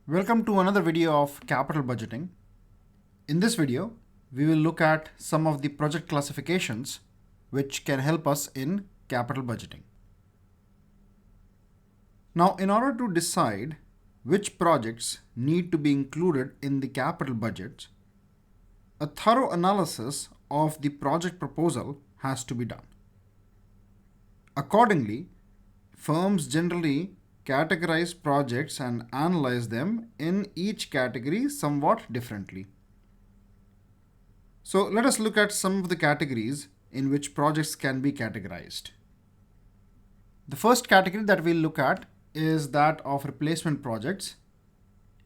Welcome to another video of capital budgeting. In this video, we will look at some of the project classifications which can help us in capital budgeting. Now, in order to decide which projects need to be included in the capital budget, a thorough analysis of the project proposal has to be done. Accordingly, firms generally categorize projects and analyze them in each category somewhat differently. So let us look at some of the categories in which projects can be categorized. The first category that we'll look at is that of replacement projects,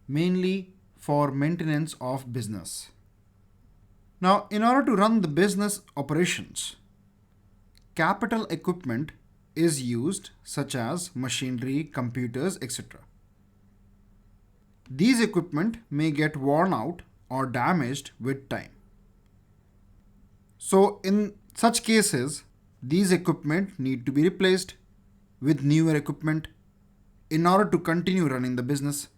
mainly for maintenance of business. Now, in order to run the business operations, capital equipment is used, such as machinery, computers, etc. These equipment may get worn out or damaged with time. So in such cases, these equipment need to be replaced with newer equipment in order to continue running the business.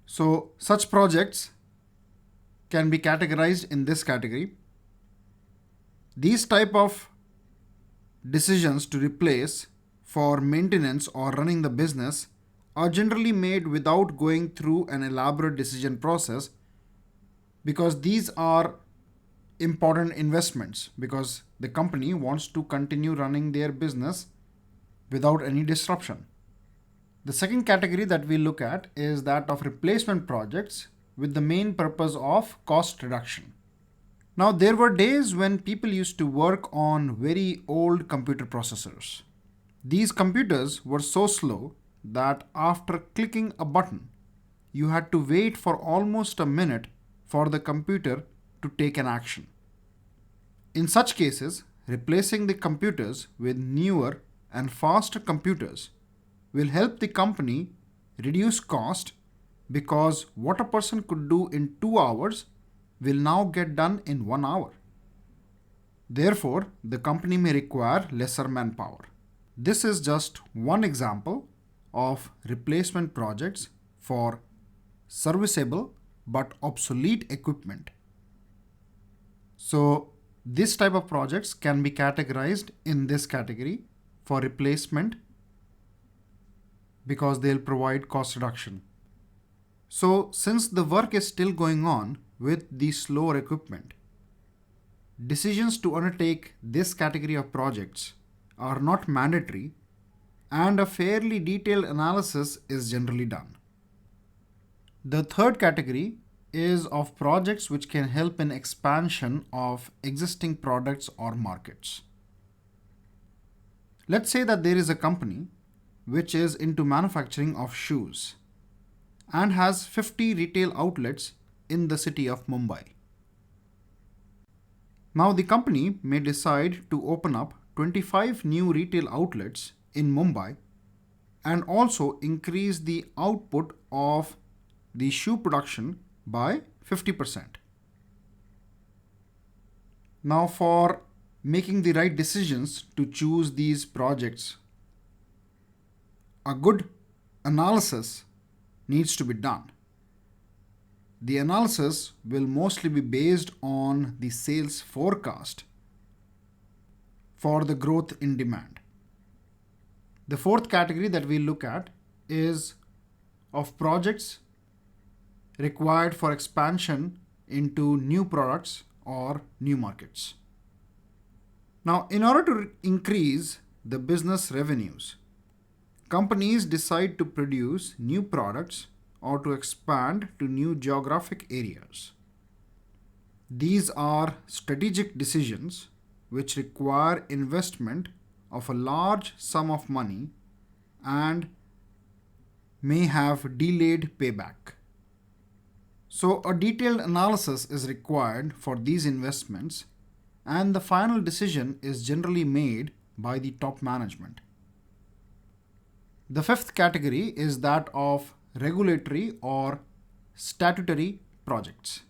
So such projects can be categorized in this category. These type of decisions to replace for maintenance or running the business are generally made without going through an elaborate decision process, because these are important investments, because the company wants to continue running their business without any disruption. The second category that we look at is that of replacement projects with the main purpose of cost reduction. Now, there were days when people used to work on very old computer processors. These computers were so slow that after clicking a button, you had to wait for almost a minute for the computer to take an action. In such cases, replacing the computers with newer and faster computers will help the company reduce cost, because what a person could do in 2 hours will now get done in 1 hour. Therefore, the company may require lesser manpower. This is just one example of replacement projects for serviceable but obsolete equipment. So, this type of projects can be categorized in this category for replacement, because they'll provide cost reduction. So, since the work is still going on with the slower equipment, decisions to undertake this category of projects are not mandatory, and a fairly detailed analysis is generally done. The third category is of projects which can help in expansion of existing products or markets. Let's say that there is a company which is into manufacturing of shoes and has 50 retail outlets in the city of Mumbai. Now, the company may decide to open up 25 new retail outlets in Mumbai and also increase the output of the shoe production by 50%. Now, for making the right decisions to choose these projects, a good analysis needs to be done. The analysis will mostly be based on the sales forecast for the growth in demand. The fourth category that we look at is of projects required for expansion into new products or new markets. Now, in order to increase the business revenues, companies decide to produce new products or to expand to new geographic areas. These are strategic decisions which require investment of a large sum of money and may have delayed payback. So, a detailed analysis is required for these investments, and the final decision is generally made by the top management. The fifth category is that of regulatory or statutory projects.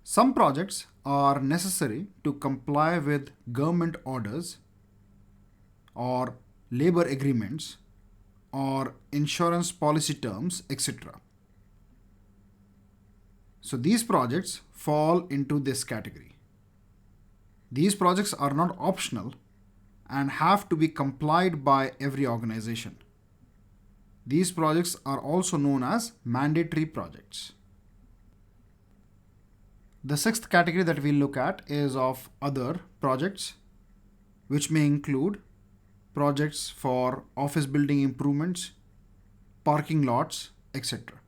Some projects are necessary to comply with government orders or labor agreements or insurance policy terms, etc. So these projects fall into this category. These projects are not optional and have to be complied by every organization. These projects are also known as mandatory projects. The sixth category that we'll look at is of other projects, which may include projects for office building improvements, parking lots, etc.